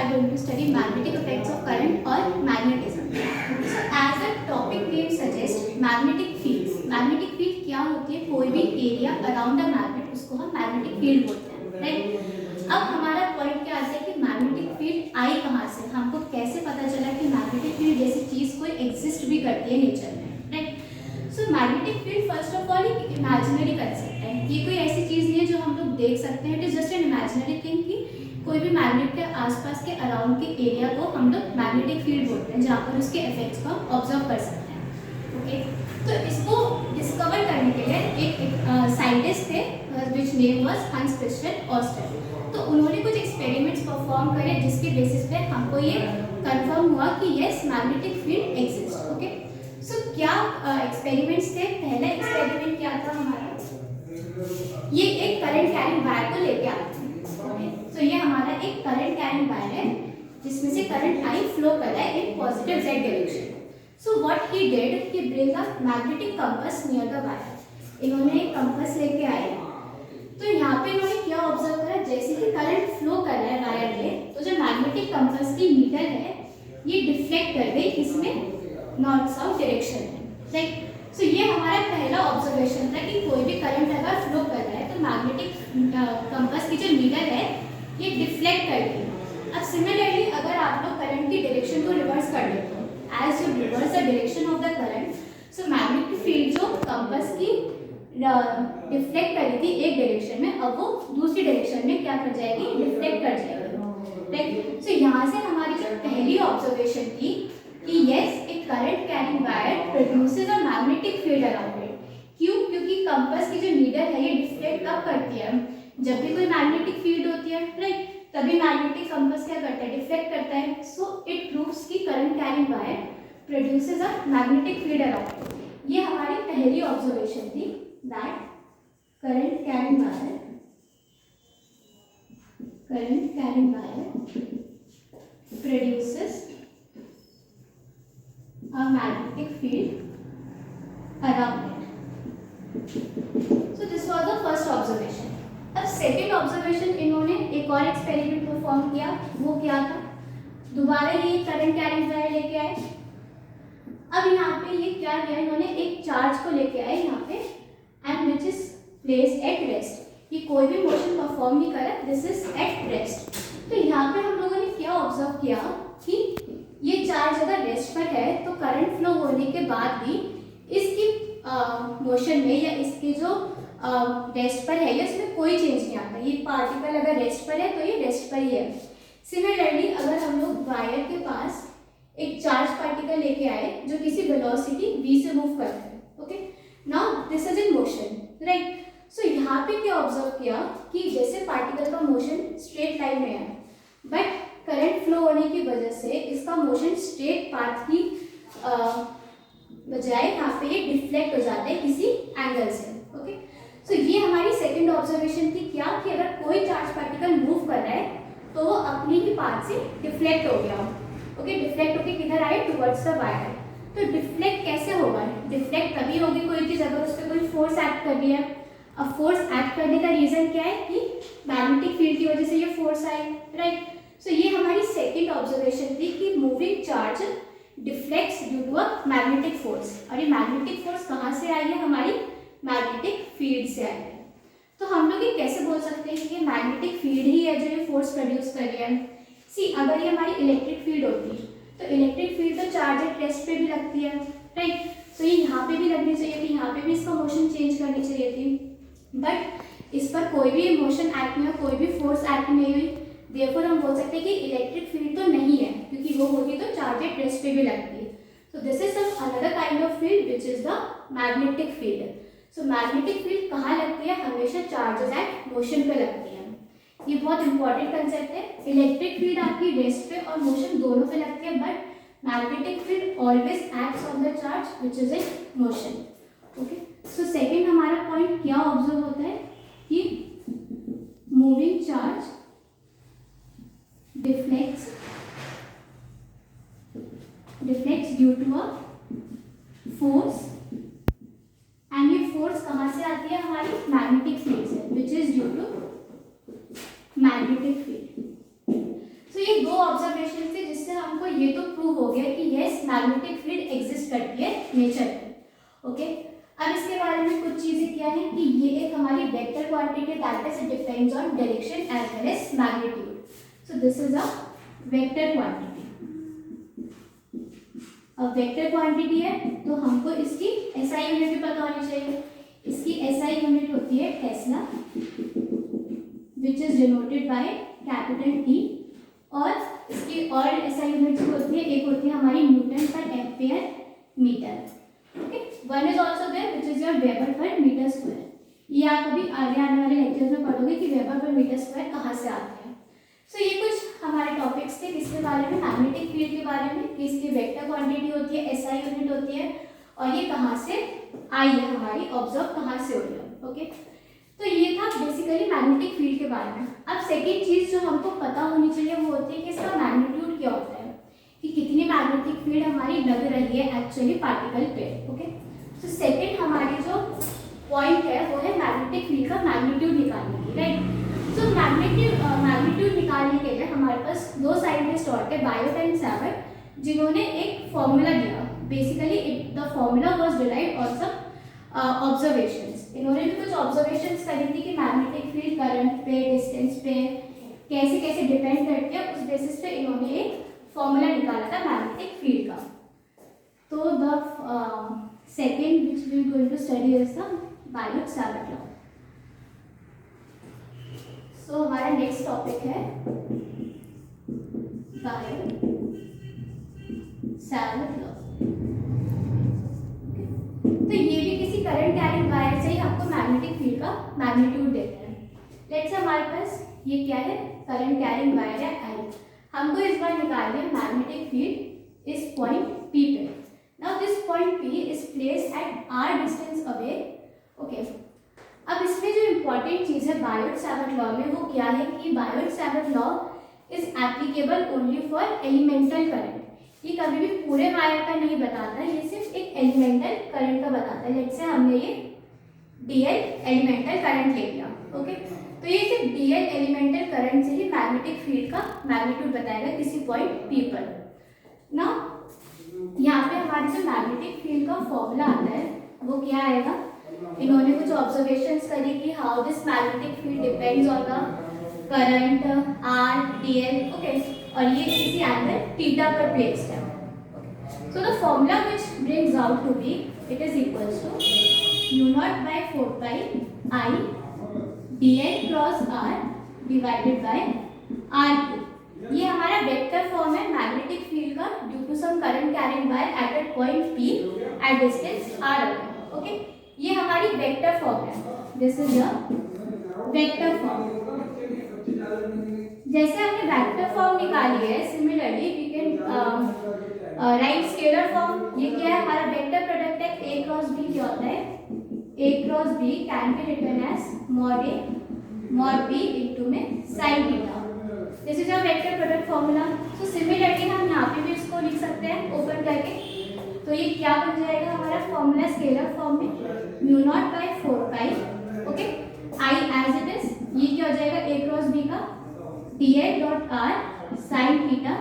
are going to study magnetic effects of current or magnetism. So as a topic name suggests, magnetic fields. Magnetic field क्या होती है? कोई भी area around a magnet, उसको हम magnetic field बोलते हैं, राइट? अब हमारा पॉइंट क्या आता है कि मैग्नेटिक फील्ड आई कहाँ से? हमको कैसे पता चला कि मैग्नेटिक फील्ड जैसी चीज कोई एग्जिस्ट भी करती है नेचर में, right? So magnetic field first of all एक इमेजिनरी कंसेप्ट है। ये कोई ऐसी चीज नहीं है जो हम लोग देख सकते हैं। It is just an imaginary thing कि कोई भी मैग्नेट के आसपास के अराउंड के एरिया को हम लोग मैग्नेटिक फील्ड बोलते हैं, जहाँ पर उसके इफेक्ट्स को हम ऑब्जर्व कर सकते हैं। ओके, तो इसको डिस्कवर करने के लिए एक साइंटिस्ट थे विच नेम वाज हंस क्रिस्टियन ऑस्टर। तो उन्होंने कुछ एक्सपेरिमेंट्स परफॉर्म करे जिसके बेसिस पे हमको ये कंफर्म हुआ कि yes magnetic field exist. Okay, so क्या एक्सपेरिमेंट्स थे? पहला एक्सपेरिमेंट क्या था हमारा? ये एक करंट कैरिंग वायर को लेके आते हैं। ओके, तो ये हमारा एक करंट कैरिंग वायर है जिसमें से करंट आई फ्लो कर रहा है in positive Z direction. So what he did, he bring a magnetic compass near the wire. इन्होंने एक कंपास लेके आए, तो यहाँ पे इन्होंने क्या ऑब्जर्व करा? जैसे कि करंट फ्लो कर रहा है वायर में, तो जो मैग्नेटिक कंपास की नीडल है ये डिफ्लेक्ट कर गई इसमें नॉर्थ साउथ डायरेक्शन में, राइट? सो ये हमारा पहला ऑब्जर्वेशन था कि कोई भी करंट अगर फ्लो कर रहा है तो मैग्नेटिक कंपास की जो नीडल है ये डिफ्लेक्ट करती है। अब सिमिलरली अगर आप लोग करंट की डायरेक्शन को रिवर्स कर देते हो, as you reverse the direction of the current, so magnetic field जो कंपास की डिफ्लेक्ट करी थी एक डायरेक्शन में, अब वो दूसरी डायरेक्शन में क्या कर जाएगी? डिफ्लेक्ट कर जाएगी, राइट? सो यहाँ से हमारी जो पहली ऑब्जर्वेशन थी कि यस एक current carrying wire produces a magnetic field around it. क्यों? क्योंकि कंपास की जो नीडल है ये डिफ्लेक्ट कब करती है? जब भी कोई मैग्नेटिक फील्ड होती है, राइट, तभी मैग्नेटिक कंपास क्या करता है? डिफ्लेक्ट करता है। सो इट प्रूव्स कि current carrying wire produces a magnetic field around. ये हमारी पहली ऑब्जर्वेशन थी that current carrying wire produces a magnetic field around it. So this was the first observation. अब second observation इन्होंने एक और एक्सपेरिमेंट परफॉर्म किया। वो क्या था? दोबारा ये करंट कैरिंग वायर लेके आए। अब यहाँ पे ये क्या किया? इन्होंने एक चार्ज को लेके आए यहाँ पे and which is placed at rest. ये कोई भी मोशन परफॉर्म नहीं करा, दिस इज एट रेस्ट। तो यहाँ पे हम लोगों ने क्या ऑब्जर्व किया कि ये चार्ज अगर रेस्ट पर है तो करंट फ्लो होने के बाद भी इसकी मोशन में या इसकी जो रेस्ट पर है या इसमें कोई चेंज नहीं आता। ये पार्टिकल अगर रेस्ट पर है तो ये रेस्ट पर ही है। सिमिलरली अगर हम लोग वायर के पास एक चार्ज पार्टिकल लेके आए जो किसी वेलोसिटी v से मूव करता है, okay, now this is in motion, right? So यहाँ पे क्या ऑब्जर्व किया कि जैसे पार्टिकल का मोशन स्ट्रेट लाइन में है, बट करंट फ्लो होने की वजह से इसका मोशन स्ट्रेट पाथ की बजाय यहाँ पे ये डिफ्लेक्ट हो जाता है किसी एंगल से। ओके, सो ये हमारी सेकंड ऑब्जर्वेशन थी क्या कि अगर कोई चार्ज पार्टिकल मूव कर रहा है तो वो अपनी ही पाथ से डिफ्लेक्ट हो गया। ओके, डिफ्लेक्ट होके किधर आए? Towards the wire. तो डिफ्लेक्ट कैसे होगा? डिफ्लेक्ट तभी होगी कोई चीज़ अगर उस पर कोई फोर्स एक्ट कर रही है। अब फोर्स एक्ट करने का रीजन क्या है? कि मैग्नेटिक फील्ड की वजह से ये फोर्स आई, राइट? सो ये हमारी सेकेंड ऑब्जर्वेशन थी कि moving charge deflects due to a magnetic force. और ये मैग्नेटिक फोर्स कहाँ से आई है? हमारी मैग्नेटिक फील्ड से आई है। तो हम लोग ये कैसे बोल सकते हैं कि ये मैग्नेटिक फील्ड ही है जो ये फोर्स प्रोड्यूस कर रही है? सी, अगर ये हमारी इलेक्ट्रिक फील्ड होती तो इलेक्ट्रिक फील्ड तो चार्ज एट रेस्ट पे भी लगती है, राइट? तो ये यहाँ पे भी लगनी चाहिए थी, यहाँ पे भी इसका मोशन चेंज करनी चाहिए थी, बट इस पर कोई भी मोशन एक्ट नहीं हुआ, कोई भी फोर्स एक्ट नहीं हुई। देयरफॉर हम बोल सकते हैं कि इलेक्ट्रिक फील्ड तो नहीं है, क्योंकि वो होती तो चार्ज एट रेस्ट पे भी लगती है। सो this is another kind of field which is the magnetic field. So magnetic field कहाँ लगती है? हमेशा चार्जेस एट मोशन पे लगती है। ये बहुत इंपॉर्टेंट कंसेप्ट है। इलेक्ट्रिक फील्ड आपकी रेस्ट पे और मोशन दोनों पे लगती है, but magnetic field always acts on the charge which is in motion. Okay, so second हमारा पॉइंट क्या ऑब्जर्व होता है कि moving charge deflects due to a force, and ये फोर्स कहाँ से आती है? हमारी मैग्नेटिक फील्ड से, which is due to magnetic field. तो ये दो ऑब्जर्व ये तो प्रूव हो गया कि यस मैग्नेटिक फील्ड एग्जिस्ट करती है नेचर में। ओके, अब इसके बारे में कुछ चीजें क्या है कि ये एक हमारी vector quantity that is depends on direction as well as magnitude. So this is a vector quantity. अब वेक्टर क्वांटिटी है तो हमको इसकी एसआई यूनिट भी पता होनी चाहिए। इसकी एसआई यूनिट होती है Tesla which is denoted by capital T, और इसकी और एसआई यूनिट्स भी होती है, एक होती है हमारी newton per ampere metre. Okay, one is also there which is your weber per metre square. ये आप अभी आगे आने वाले लेक्चर्स में पढ़ोगे कि वेबर पर मीटर स्क्वायर कहाँ से आते हैं। सो ये कुछ हमारे टॉपिक्स थे किसके बारे में, मैग्नेटिक फील्ड के बारे में, कि इसकी वेक्टर क्वांटिटी होती है, एसआई यूनिट होती है, और ये कहाँ से आई है हमारी, ऑब्जर्व कहाँ से हो रही है। ओके, तो ये था बेसिकली मैग्नेटिक फील्ड के बारे में। अब सेकेंड चीज जो हमको पता होनी चाहिए वो होती है कि इसका मैग्नीट्यूड क्या होता है, कि कितनी मैग्नेटिक फील्ड हमारी लग रही है एक्चुअली पार्टिकल पे। ओके, तो सेकेंड हमारी जो पॉइंट है वो है मैग्नेटिक फील्ड का मैग्नीट्यूड निकालने की, राइट। सो मैग्नीट्यूड निकालने के लिए हमारे पास दो साइंटिस्ट और थे, बायोट एंड सैवर्ट, जिन्होंने एक फॉर्मूला दिया। Basically the formula was derived on some observations. इन्होंने भी कुछ ऑब्जर्वेशंस करी थी कि मैग्नेटिक फील्ड करंट पे, डिस्टेंस पे कैसे कैसे डिपेंड करती है, उस बेसिस पे इन्होंने एक फॉर्मूला निकाला था मैग्नेटिक फील्ड का। तो the second which we going to study is the Biot Savart law. So हमारा नेक्स्ट टॉपिक है बायोट सैवर्ट लॉ। तो ये भी किसी करंट कैरिंग वायर से ही आपको मैग्नेटिक फील्ड का मैग्नीट्यूड देते हैं। लेट्स से हमारे पास ये क्या है, करंट कैरिंग वायर है आई। हमको इस बार निकालना है मैग्नेटिक फील्ड इस पॉइंट P पे। Now this point P is placed at r distance away. Okay, अब इसमें जो इम्पोर्टेंट चीज़ है बायोट सैवर्ट लॉ में वो क्या है कि Biot Savart law is applicable only for elemental current. ये कभी भी पूरे वायर का नहीं बताता, ये सिर्फ एक एलिमेंटल करंट का बताता है। लेट्स से हमने ये DL एलिमेंटल करंट ले लिया। ओके, तो ये सिर्फ DL एलिमेंटल करंट से ही मैग्नेटिक फील्ड का मैग्नीट्यूड बताएगा किसी पॉइंट P पर। ना यहाँ पे हमारे जो मैग्नेटिक फील्ड का फॉर्मूला आता है वो क्या आएगा, इन्होंने कुछ ऑब्जर्वेशंस करी कि how this magnetic field depends on the current R DL। Okay, और ये किसी एंगल थीटा पर प्लेस्ड है। So the formula which brings out to be it is equals to u0/4 pi I dl cross r divided by r3। ये हमारा vector form है magnetic field का due to some current carrying wire at a point P at distance r away. Okay, ये हमारी vector form है, this is the vector form. जैसे हमने vector form निकाली है, similarly we can write scalar form. ये क्या है, हमारा वेक्टर प्रोडक्ट है a क्रॉस b। क्या होता है, a cross b can be written as mod a mod b into में sin theta. This is our vector product formula. So similarly हम यहाँ पे भी इसको लिख सकते हैं ओपन करके। तो ये क्या बन जाएगा हमारा फॉर्मूला स्केलर फॉर्म में u0/4 pi। Okay, I as it is, ये क्या हो जाएगा a क्रॉस b का dl डॉट r sin थीटा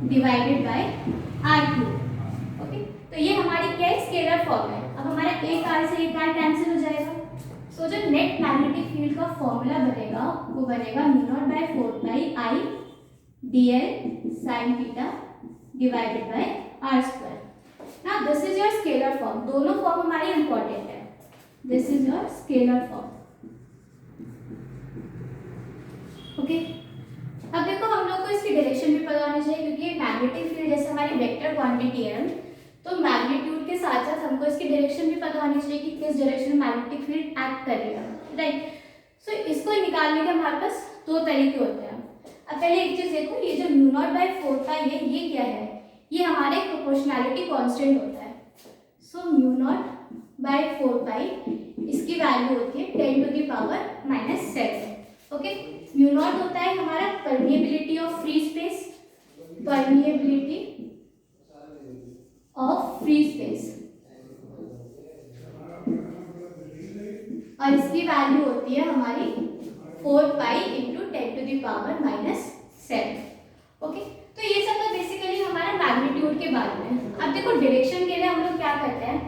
डिवाइडेड बाय r3। ओके, तो ये हमारी क्या है, स्केलर फॉर्म है। अब हमारा एक r से एक r कैंसिल हो जाएगा। सो जो नेट मैग्नेटिक फील्ड का फॉर्मूला बनेगा वो बनेगा u0/4 pi I dl sin थीटा divided bye r square. Now this is your scalar form। दोनों फॉर्म हमारी इंपॉर्टेंट है। This is your scalar form। Okay, अब देखो हम लोग को इसकी डायरेक्शन भी पता होनी चाहिए, क्योंकि मैग्नेटिक फील्ड जैसे हमारी वेक्टर क्वांटिटी है, तो मैग्नीट्यूड के साथ साथ हमको इसकी डायरेक्शन भी पता होनी चाहिए कि किस डायरेक्शन में मैग्नेटिक फील्ड एक्ट करेगा, राइट। सो इसको निकालने के हमारे पास दो तरीके होते हैं। अब पहले एक चीज देखो, ये जो u0/4 pi है ये क्या है, ये हमारे प्रोपोर्शनैलिटी कांस्टेंट होता है। सो u0/4 pi इसकी वैल्यू होती है 10⁻⁻⁷। ओके, u0 होता है हमारा permeability of free space, permeability of free space, और इसकी वैल्यू होती है हमारी 4 pi × 10⁻⁷। ओके, तो ये सब तो बेसिकली हमारा मैग्नीट्यूड के बारे में। अब देखो डायरेक्शन के लिए हम लोग क्या करते हैं,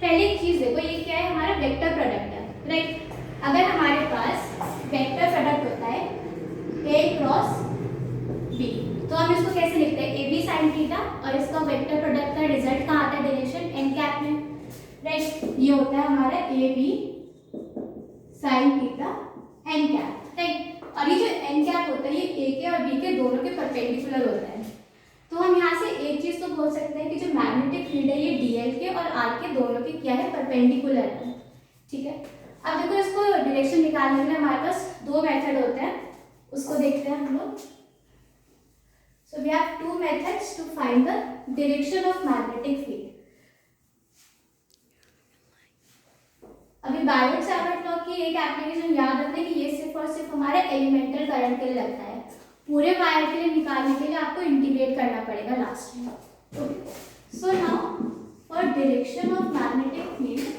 पहले एक चीज देखो, ये क्या है, हमारा वेक्टर प्रोडक्ट है, राइट। अगर हमारे पास वेक्टर प्रोडक्ट होता है a क्रॉस b, तो हम इसको कैसे लिखते हैं, ab sin थीटा, और इसका वेक्टर प्रोडक्ट का रिजल्ट कहाँ आता है, डायरेक्शन n कैप में, राइट। ये होता है हमारा ab sin theta n cap, right. और ये जो n कैप होता है ये a के और b के दोनों के परपेंडिकुलर होता है। तो हम यहाँ से एक चीज तो बोल सकते हैं कि जो मैग्नेटिक फील्ड है ये dl के और r के दोनों के क्या है, परपेंडिकुलर है, ठीक है। अब देखो इसको डायरेक्शन निकालने के लिए हमारे पास दो मेथड होते हैं, उसको देखते हैं हम लोग। So we have two methods to find the direction of magnetic field. अभी बायोट सावर्ट लॉ की एक एप्लीकेशन याद रखना कि ये सिर्फ और सिर्फ हमारे एलिमेंटल करंट के लिए लगता है, पूरे वायर के लिए निकालने के लिए आपको इंटीग्रेट करना पड़ेगा लास्ट में। So now for direction of magnetic field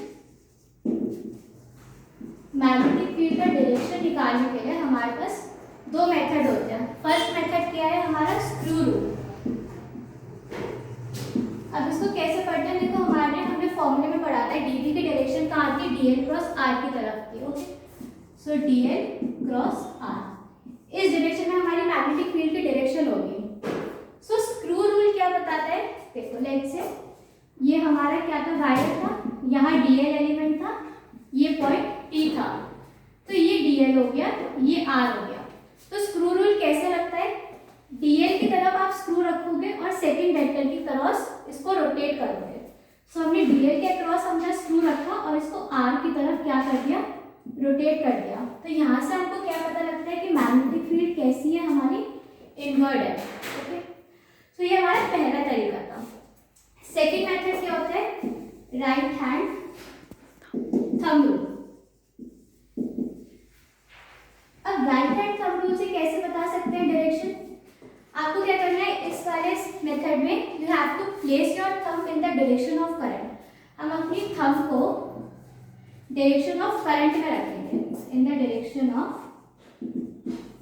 का डायरेक्शन निकालने के लिए हमारे पास दो मेथड होते हैं। फर्स्ट मेथड क्या है, हमारा स्क्रू रूल। अब इसको कैसे पढ़ते हैं, देखो हमने फॉर्मूले में पढ़ा था dv की डायरेक्शन कहाँ आती है, dl क्रॉस r की तरफ की, ओके। सो dl क्रॉस r, इस डायरेक्शन में हमारी मैग्नेटिक फील्ड की डायरेक्शन होगी। सो स्क्रू रूल क्या बताता है, देखो लेट्स से ये हमारा क्या था, वायर था, यहाँ dl एलिमेंट था, ये पॉइंट T था, तो ये dl हो गया, ये r हो गया। तो स्क्रू रूल कैसे लगता है, dl की तरफ आप स्क्रू रखोगे और सेकंड वेक्टर की क्रॉस इसको रोटेट करोगे। सो हमने dl के क्रॉस हमने स्क्रू रखा और इसको r की तरफ क्या कर दिया, रोटेट कर दिया। तो यहाँ से हमको क्या पता लगता है कि मैग्नेटिक फील्ड कैसी है, हमारी इनवर्ड है, ओके। तो ये हमारा पहला तरीका था। सेकंड मेथड क्या होता है, राइट हैंड थंब रूल। अब राइट हैंड थंब रूल से कैसे बता सकते हैं डायरेक्शन, आपको क्या करना है, इस वाले मेथड में you have to place your thumb in the direction of current. हम अपनी थंब को डायरेक्शन ऑफ करंट में रखेंगे, in the direction of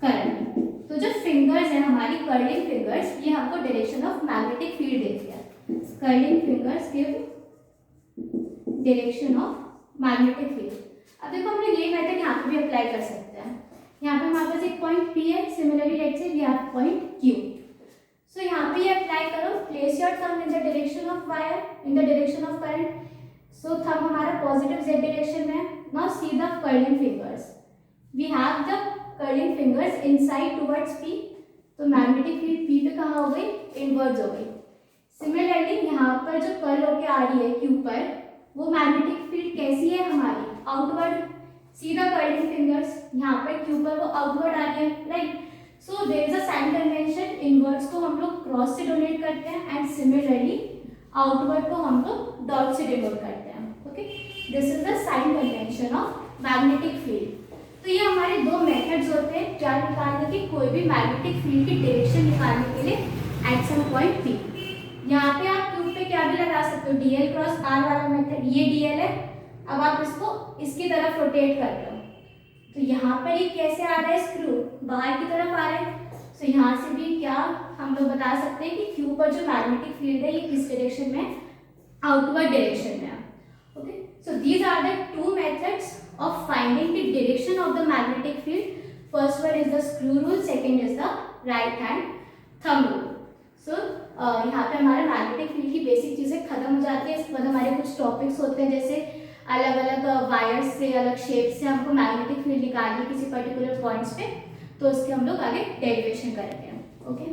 current. तो जो फिंगर्स है हमारी कर्लिंग फिंगर्स, ये हमको डायरेक्शन ऑफ मैग्नेटिक फील्ड देती है। Curling fingers give direction of magnetic field. अब देखो हम लोग ये मेथड यहाँ पे भी अप्लाई कर सकते हैं। यहाँ पे हमारे पास एक पॉइंट P है, similarly let's say we have point Q। So यहाँ पे ये अप्लाई करो, place your thumb in the direction of wire, in the direction of current. So thumb हमारा पॉजिटिव z डायरेक्शन में है। Now see the curling fingers, we have the curling fingers inside towards P, तो magnetic field P पे कहाँ हो गई, inwards हो गई। सिमिलरली यहाँ पर जो कर्ल होके आ रही है Q पर, वो मैग्नेटिक फील्ड कैसी है हमारी, आउटवर्ड। सीधा कर्लिंग फिंगर्स यहाँ पर Q पर वो आउटवर्ड आ रही है, right. So there is a sign convention, inwards को हम लोग क्रॉस से डोनेट करते हैं एंड सिमिलरली आउटवर्ड को हम लोग डॉट से डिनोट करते हैं, okay. This is the sign convention of magnetic field. तो ये हमारे दो मेथड्स होते हैं क्या निकालने की, कोई भी मैग्नेटिक फील्ड की डायरेक्शन निकालने के लिए एट सम पॉइंट P। यहाँ पे आप Q पे क्या भी लगा सकते हो, dl क्रॉस r वाला मेथड, ये dl है, अब आप इसको इसकी तरफ रोटेट कर रहे हो, तो यहाँ पर ये कैसे आ रहा है, स्क्रू बाहर की तरफ आ रहा है। तो यहाँ से भी क्या हम लोग बता सकते हैं कि Q पर जो मैग्नेटिक फील्ड है ये किस डायरेक्शन में, आउटवर्ड डायरेक्शन में है, okay. So these are the two methods of finding the direction of the magnetic field. First one is the screw rule, second is the right hand thumb rule. So यहाँ पे हमारे magnetic field की basic चीज़ें खत्म हो जाती है। इसके बाद हमारे कुछ टॉपिक्स होते हैं, जैसे अलग अलग वायर्स से, अलग शेप से हमको मैग्नेटिक फील्ड निकालनी किसी पर्टिकुलर पॉइंट्स पे, तो उसके हम लोग आगे डेरिवेशन करेंगे, ओके।